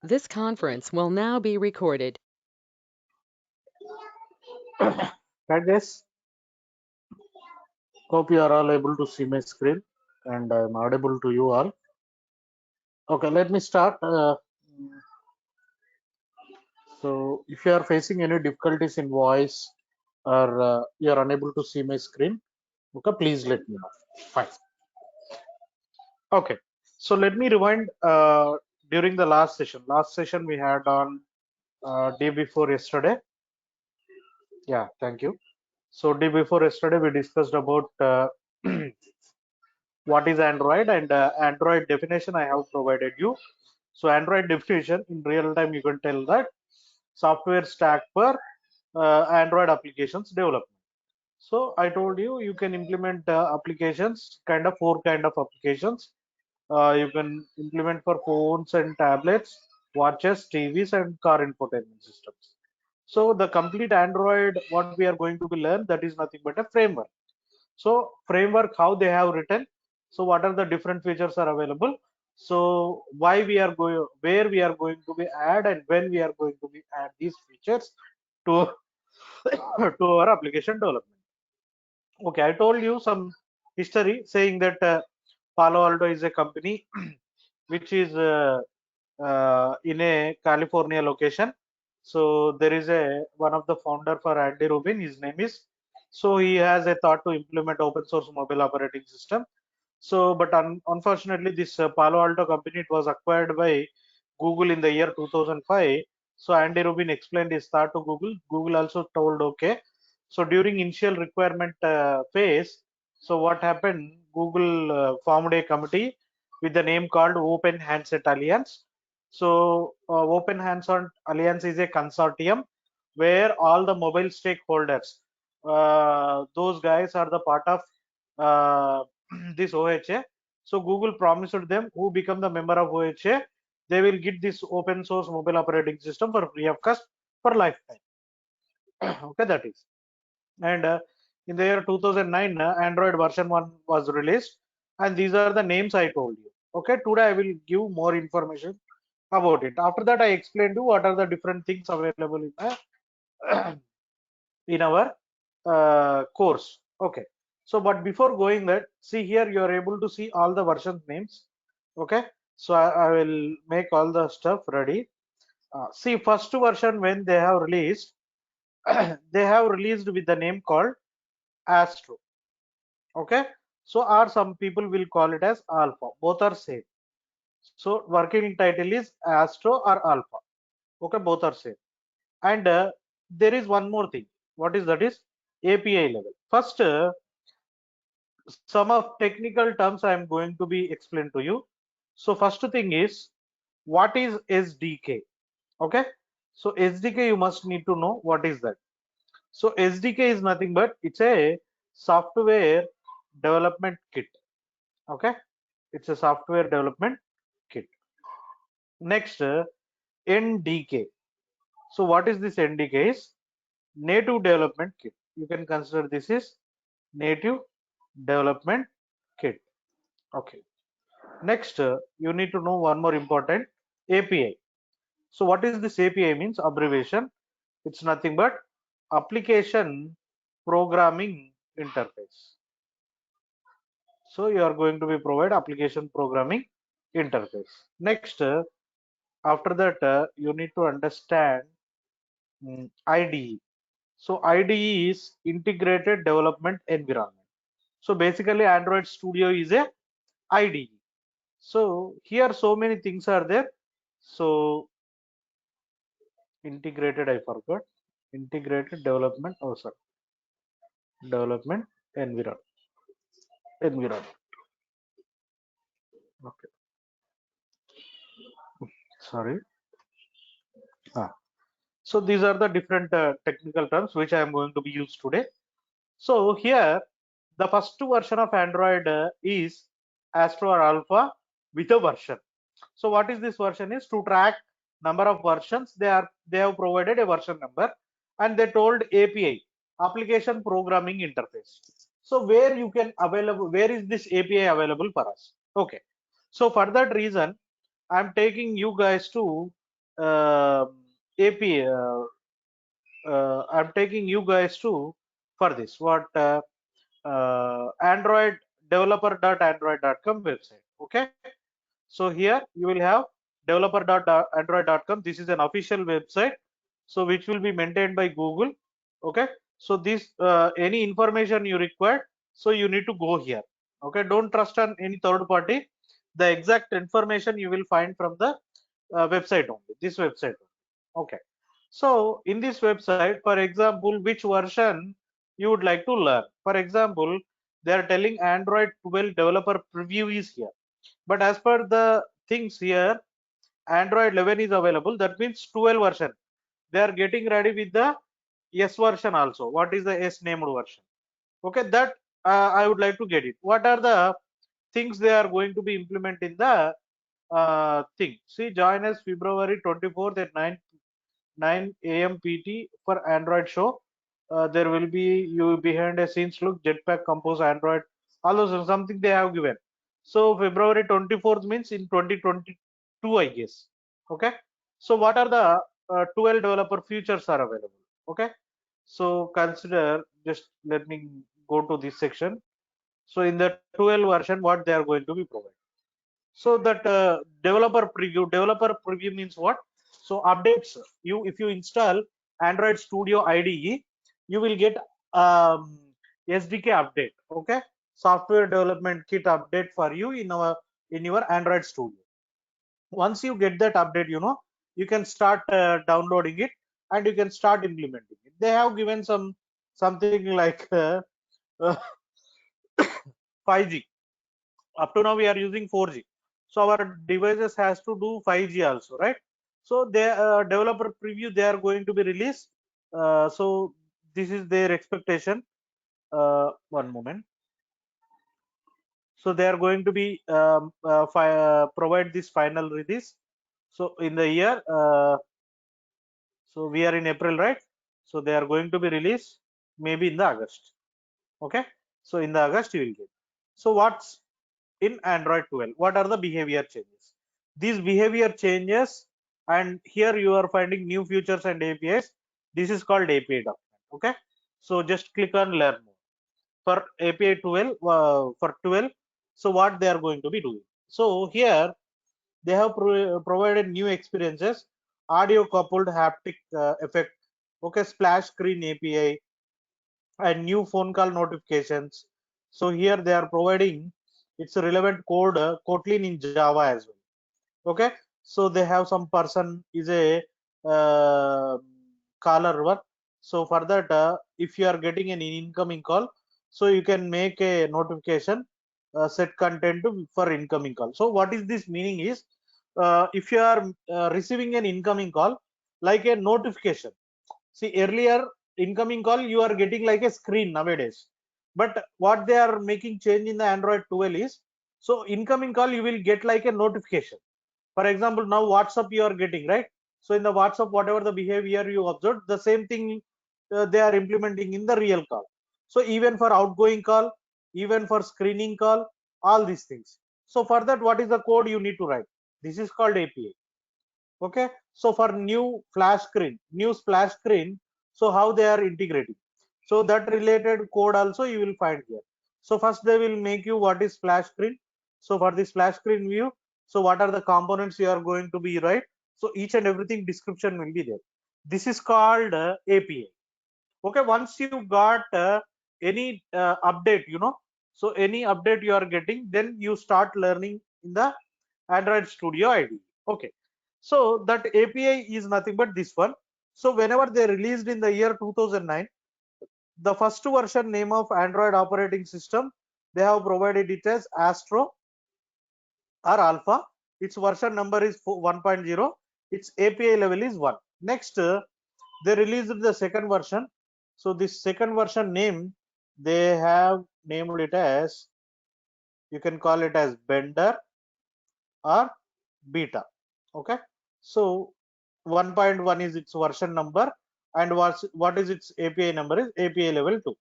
This conference will now be recorded. Right, guys. Hope you are all able to see my screen and I'm audible to you all. Okay, let me start. So, if you are facing any difficulties in voice or you are unable to see my screen, okay, please let me know. Fine. Okay. So let me rewind during the last session. Last session we had on day before yesterday. Yeah, thank you. So day before yesterday we discussed about what is Android and Android definition I have provided you. So Android definition in real time you can tell that software stack for Android applications development. So I told you you can implement applications, kind of four kind of applications. You can implement for phones and tablets, watches, TVs, and car infotainment systems. So the complete Android, what we are going to be learn, that is nothing but a framework. So framework, how they have written. So what are the different features are available. So why we are going, where we are going to be add, and when we are going to be add these features to to our application development. Okay, I told you some history saying that Palo Alto is a company which is in a California location. So there is a one of the founder for Andy Rubin. His name is. So he has a thought to implement open source mobile operating system. So, but unfortunately, this Palo Alto company, it was acquired by Google in the year 2005. So Andy Rubin explained his thought to Google. Google also told okay. So during initial requirement phase, so what happened? Google formed a committee with the name called Open Handset Alliance. So Open Handset Alliance is a consortium where all the mobile stakeholders, those guys are the part of this OHA. So Google promised them who become the member of OHA, they will get this open source mobile operating system for free of cost for lifetime. Okay, that is. And in the year 2009, Android version 1 was released, and these are the names I told you. Okay, today I will give more information about it. After that, I explained you what are the different things available in in our course. Okay, so but before going that, see here you are able to see all the version names. Okay, so I will make all the stuff ready. See, first version when they have released, they have released with the name called Astro. Okay, so or some people will call it as Alpha. Both are same. So working title is Astro or Alpha. Okay, both are same. And there is one more thing. What is that? Is API level. First, some of technical terms I am going to be explained to you. So first thing is, what is SDK? Okay, so SDK you must need to know what is that. So SDK is nothing but it's a software development kit. Okay, it's a software development kit. Next, NDK. So what is this NDK? Is native development kit. You can consider this is native development kit. Okay. Next, you need to know one more important API. So what is this API means? Abbreviation. It's nothing but application programming interface. So you are going to be provide application programming interface. Next, after that, you need to understand IDE. So IDE is integrated development environment. So basically Android Studio is a IDE. So here so many things are there. So integrated, I forgot. Integrated development, oh sorry, development environment. Okay, sorry. Ah. So these are the different technical terms which I am going to be used today. So here, the first version of Android is Astro or Alpha with a version. So what is this version is to track number of versions. They have provided a version number, and they told API, application programming interface. So where you can available, where is this API available for us? Okay. So for that reason, I'm taking you guys to API. I'm taking you guys to for this. What Android developer.android.com website. Okay. So here you will have developer.android.com. This is an official website, so which will be maintained by Google. Okay. So this any information you require, so you need to go here. Okay. Don't trust on any third party. The exact information you will find from the website only. This website. Okay. So in this website, for example, which version you would like to learn. For example, they are telling Android 12 developer preview is here. But as per the things here, Android 11 is available. That means 12 version. They are getting ready with the S version also. What is the S named version? Okay, that I would like to get it. What are the things they are going to be implement in the thing? See, join us February 24th at 9 a.m. PT for Android show. There will be you behind a scenes look, Jetpack Compose Android, all those something they have given. So February 24th means in 2022, I guess. Okay. So what are the 12 developer features are available? Okay. So consider, just let me go to this section. So in the 12 version, what they are going to be provided. So that developer preview means what? So updates, you if you install Android Studio IDE, you will get SDK update. Okay, software development kit update for you in your Android Studio. Once you get that update, you can start downloading it and you can start implementing it. They have given something like uh, 5G. Up to now we are using 4G, so our devices has to do 5G also, right? So the developer preview they are going to be released. So this is their expectation. One moment. So they are going to be provide this final release. So in the year, so we are in April, right? So they are going to be released maybe in the August. Okay. So in the August you will get. So what's in Android 12? What are the behavior changes? These behavior changes, and here you are finding new features and APIs. This is called API document. Okay. So just click on learn more. For API 12, for 12, so what they are going to be doing. So here they have provided new experiences, audio coupled haptic effect, okay, splash screen API, and new phone call notifications. So here they are providing its relevant code, Kotlin in Java as well. Okay, so they have some person is a uh, caller one. So for that, if you are getting an incoming call, so you can make a notification, set content for incoming call. So what is this meaning is, if you are receiving an incoming call like a notification. See, earlier incoming call you are getting like a screen nowadays, but what they are making change in the Android 12 is, so incoming call you will get like a notification. For example, now WhatsApp you are getting, right? So in the WhatsApp, whatever the behavior you observed, the same thing they are implementing in the real call. So even for outgoing call, even for screening call, all these things. So for that, what is the code you need to write? This is called API. Okay, so for new splash screen, so how they are integrating, so that related code also you will find here. So first they will make you what is splash screen. So for the splash screen view, so what are the components you are going to be, right? So each and everything description will be there. This is called API. Okay, once you got any update, so any update you are getting, then you start learning in the Android Studio IDE. Okay, so that API is nothing but this one. So whenever they released in the year 2009, the first version name of Android operating system, they have provided it as Astro or Alpha. Its version number is 1.0. Its API level is 1. Next, they released the second version. So this second version name, they have named it as, you can call it as Bender or Beta. Okay, so 1.1 is its version number, and what is its API number is API level 2.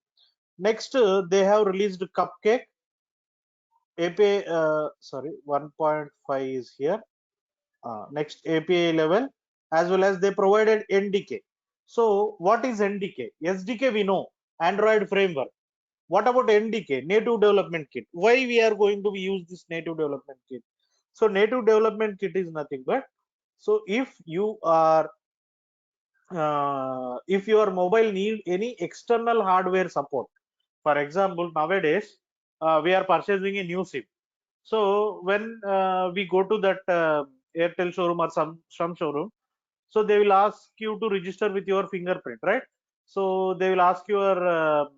Next, they have released Cupcake API. Sorry, 1.5 is here. Next API level as well as they provided NDK. So what is NDK? SDK we know, Android framework. What about NDK, native development kit? Why we are going to use this native development kit? So native development kit is nothing but, so if your mobile need any external hardware support, for example, nowadays we are purchasing a new SIM. So when we go to that Airtel showroom or some showroom, so they will ask you to register with your fingerprint, right? So they will ask your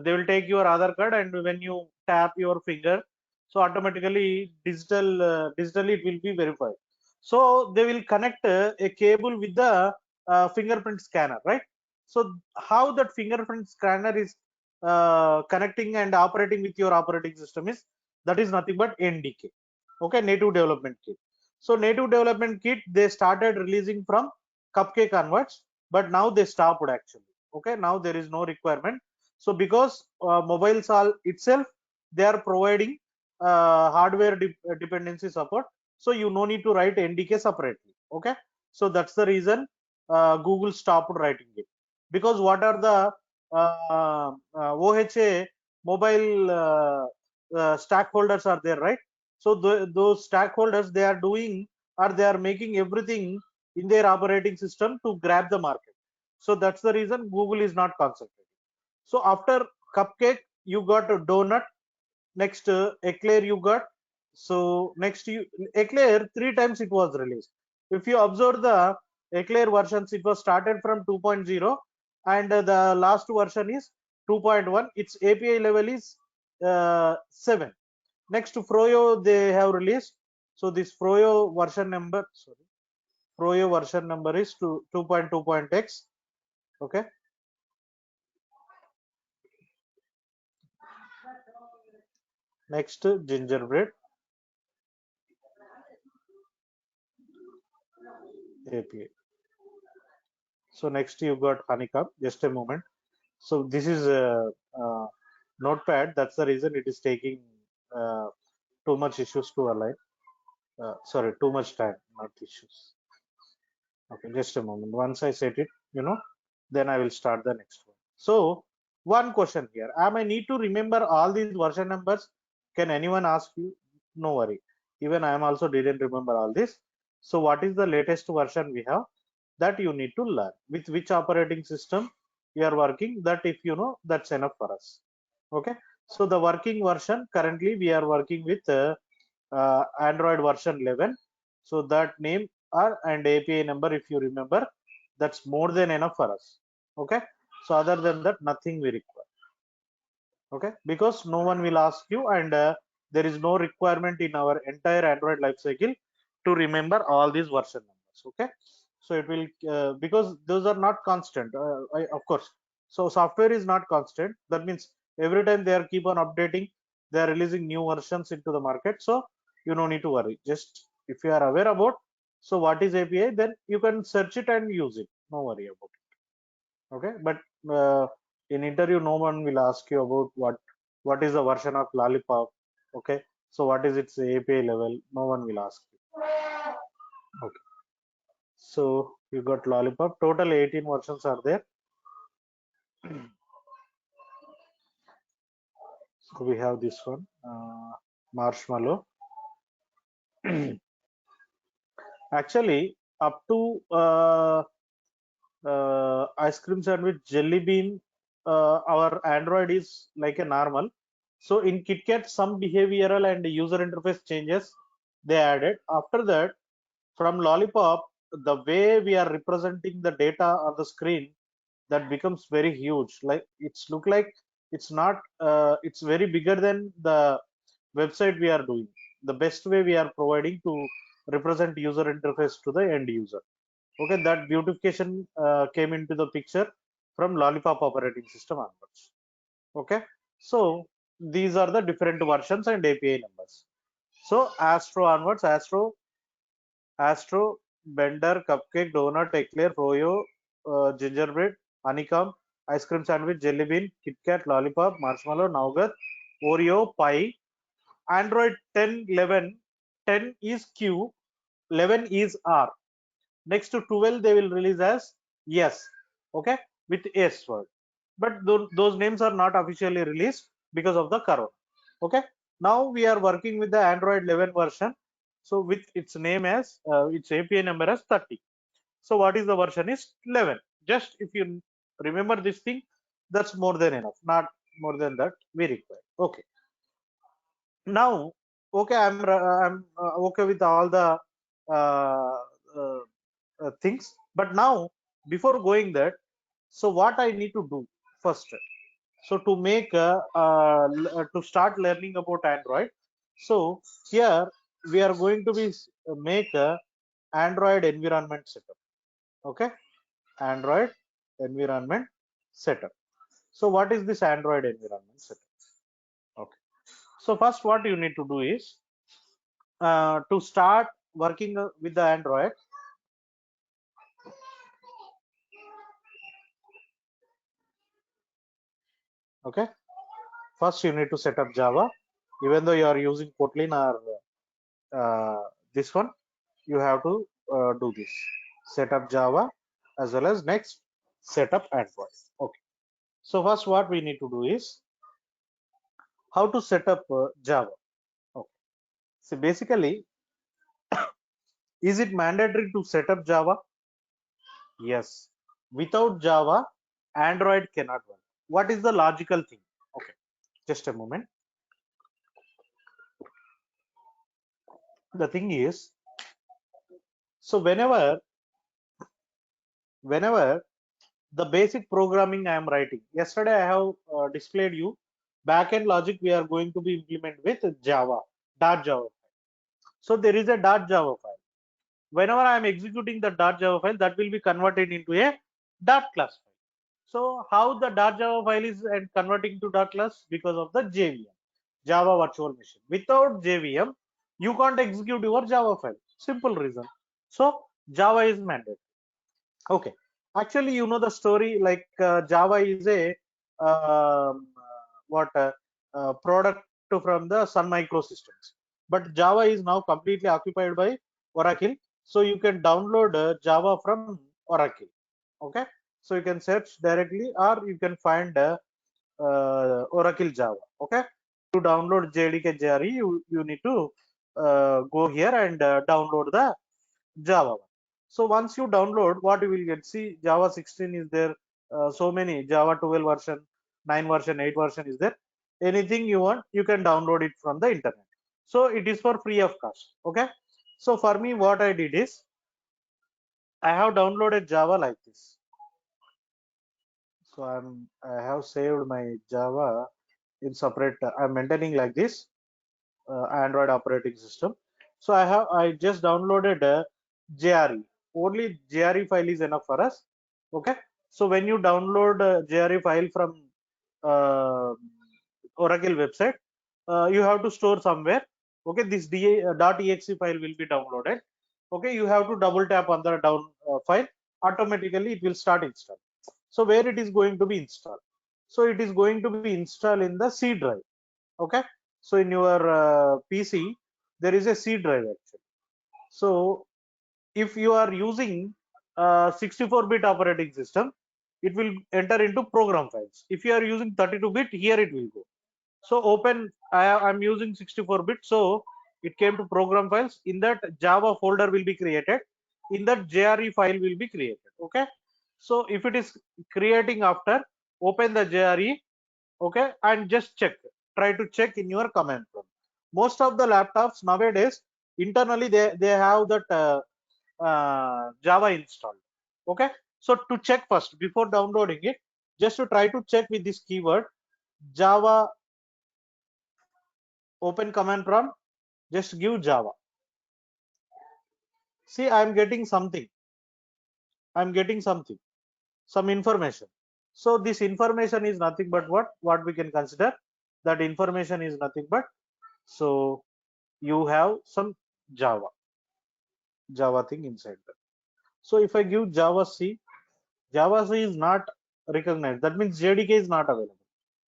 they will take your Aadhaar card, and when you tap your finger, so automatically digitally it will be verified. So they will connect a cable with the fingerprint scanner, right? So how that fingerprint scanner is connecting and operating with your operating system is, that is nothing but NDK. Okay, native development kit. So native development kit they started releasing from Cupcake onwards, but now they stopped actually. Okay, now there is no requirement. So because mobiles all itself they are providing hardware dependency support, so you no need to write NDK separately. Okay, so that's the reason Google stopped writing it, because what are the OHA mobile stakeholders are there, right? So those stakeholders they are doing, or they are making everything in their operating system to grab the market. So that's the reason Google is not concentrating. So after Cupcake you got a Donut, next Eclair you got. So next you Eclair 3 times it was released. If you observe the Eclair versions, it was started from 2.0 and the last version is 2.1. Its API level is 7. Next Froyo they have released. So this Froyo version number, sorry, Froyo version number is 2.2.x. Okay. Next Gingerbread API. So next you got Honeycomb. Just a moment. So this is a notepad. That's the reason it is taking too much issues to align. Sorry, too much time, not issues. Okay, just a moment. Once I set it, then I will start the next one. So one question here. Am I need to remember all these version numbers? Can anyone ask you? No worry. Even I am also didn't remember all this. So what is the latest version we have? That you need to learn. With which operating system you are working, that if you know, that's enough for us. Okay. So the working version, currently we are working with Android version 11. So that name and API number, if you remember, that's more than enough for us. Okay. So other than that, nothing we require. Okay, because no one will ask you, and there is no requirement in our entire Android lifecycle to remember all these version numbers. Okay, so it will because those are not constant, of course. So software is not constant. That means every time they are keep on updating, they are releasing new versions into the market. So you no need to worry. Just if you are aware about so what is API, then you can search it and use it. No worry about it. Okay, but in interview no one will ask you about what is the version of Lollipop. Okay, so what is its API level, no one will ask you. Okay, so you got Lollipop, total 18 versions are there. So we have this one, Marshmallow. Actually up to ice cream sandwich Jelly Bean, our Android is like a normal. So in KitKat, some behavioral and user interface changes they added. After that, from Lollipop, the way we are representing the data on the screen, that becomes very huge. Like it's look like it's not. It's very bigger than the website we are doing. The best way we are providing to represent user interface to the end user. Okay, that beautification came into the picture from Lollipop operating system onwards. Okay, so these are the different versions and API numbers. So Astro onwards, Astro, Bender, Cupcake, Donut, Eclair, Froyo, Gingerbread, Honeycomb, Ice Cream Sandwich, Jelly Bean, Kit Kat, Lollipop, Marshmallow, Nougat, Oreo, Pie, Android 10, 11. 10 is Q, 11 is R. Next to 12 they will release as yes, okay, with S word. But those names are not officially released because of the corona. Okay, now we are working with the Android 11 version. So with its name as its API number as 30. So what is the version is 11. Just if you remember this thing, that's more than enough. Not more than that we require. Okay. Now, okay, I'm okay with all the uh, uh, things. But now, before going that, so what I need to do first? So to make to start learning about Android, so here we are going to be make a Android environment setup. Okay, Android environment setup. So what is this Android environment setup? Okay, so first what you need to do is to start working with the Android. Okay, first you need to set up Java. Even though you are using Kotlin or this one, you have to do this. Set up Java as well as next set up Android. Okay. So first what we need to do is how to set up Java. Okay. So basically, is it mandatory to set up Java? Yes. Without Java, Android cannot run. What is the logical thing? Okay. Just a moment. The thing is, so whenever the basic programming I am writing. Yesterday I have displayed you backend logic we are going to be implement with Java, .java. So there is a .java file. Whenever I am executing the .java file, that will be converted into a .class file. So how the .java file is and converting to .class? Because of the JVM, Java Virtual Machine. Without JVM, you can't execute your Java file. Simple reason. So Java is mandatory. Okay, actually, you know the story. Like Java is a what product from the Sun Microsystems, but Java is now completely occupied by Oracle. So you can download Java from Oracle. Okay, so you can search directly, or you can find Oracle Java. Okay, to download JDK JRE, you need to go here and download the Java. So once you download, what you will get, see Java 16 is there, so many Java 12 version, 9 version, 8 version is there. Anything you want, you can download it from the internet. So it is for free of cost. Okay. So for me, what I did is I have downloaded Java like this. So I have saved my Java in separate. I'm maintaining like this Android operating system. So I just downloaded JRE. Only JRE file is enough for us. Okay. So when you download JRE file from uh, Oracle website, you have to store somewhere. Okay, this .exe file will be downloaded. Okay, you have to double tap on the down file. Automatically, it will start install. So where it is going to be installed? So it is going to be installed in the C drive. Okay, so in your PC there is a C drive actually. So if you are using 64-bit operating system, it will enter into program files. If you are using 32-bit, here it will go. So open, I'm using 64-bit, so it came to program files. In that Java folder will be created. In that JRE file will be created. Okay, so if it is creating after, open the JRE. Okay, and just check, try to check in your command prompt. Most of the laptops nowadays internally they have that Java installed. Okay, so to check first before downloading it, just to try to check with this keyword Java, open command prompt, just give Java. See, I'm getting something, some information. So this information is nothing but what we can consider, that information is nothing but, so you have some Java thing inside that. So if I give Java C, Java C is not recognized. That means JDK is not available.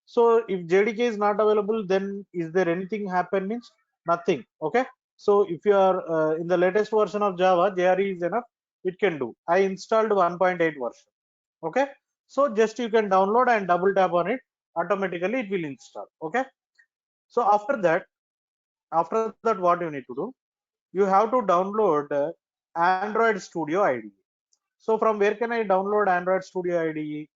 So if JDK is not available, then is there anything happen? Means nothing. Okay. So if you are in the latest version of Java, JRE is enough. it can do. I installed 1.8 version. Okay, so just you can download and double tap on it, automatically it will install. Okay, so after that what you need to do, you have to download Android Studio IDE. So from where can I download Android Studio IDE?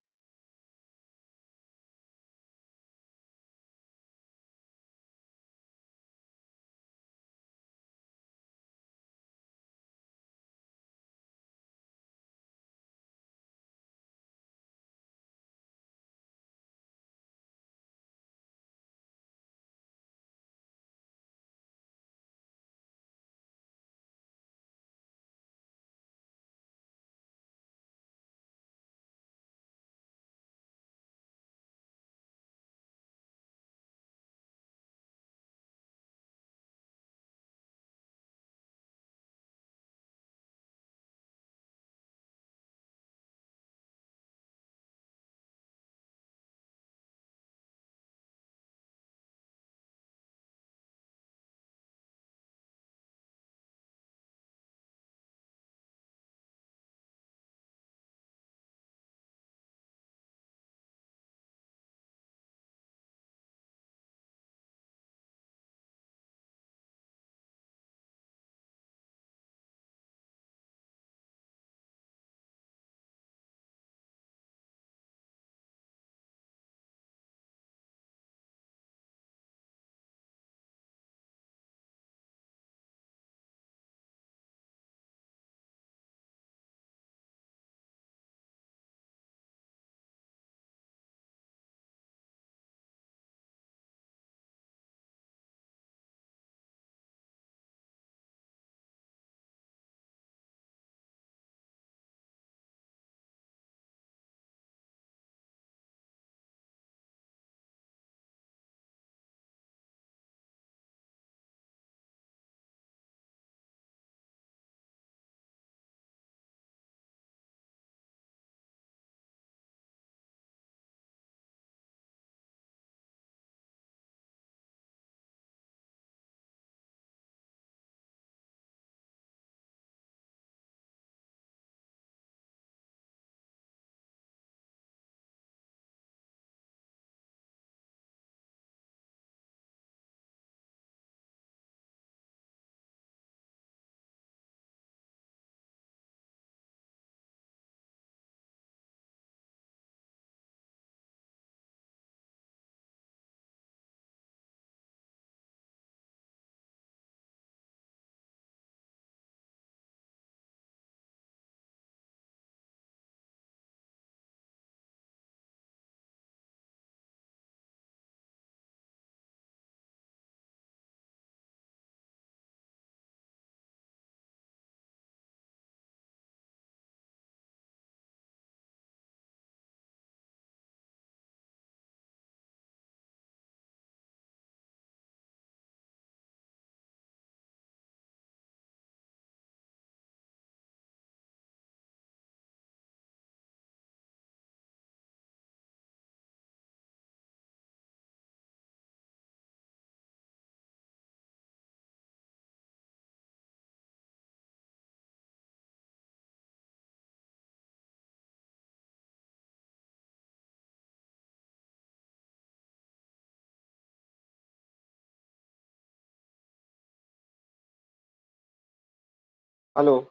Hello,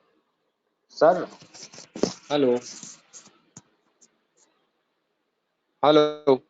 sir. Hello, hello.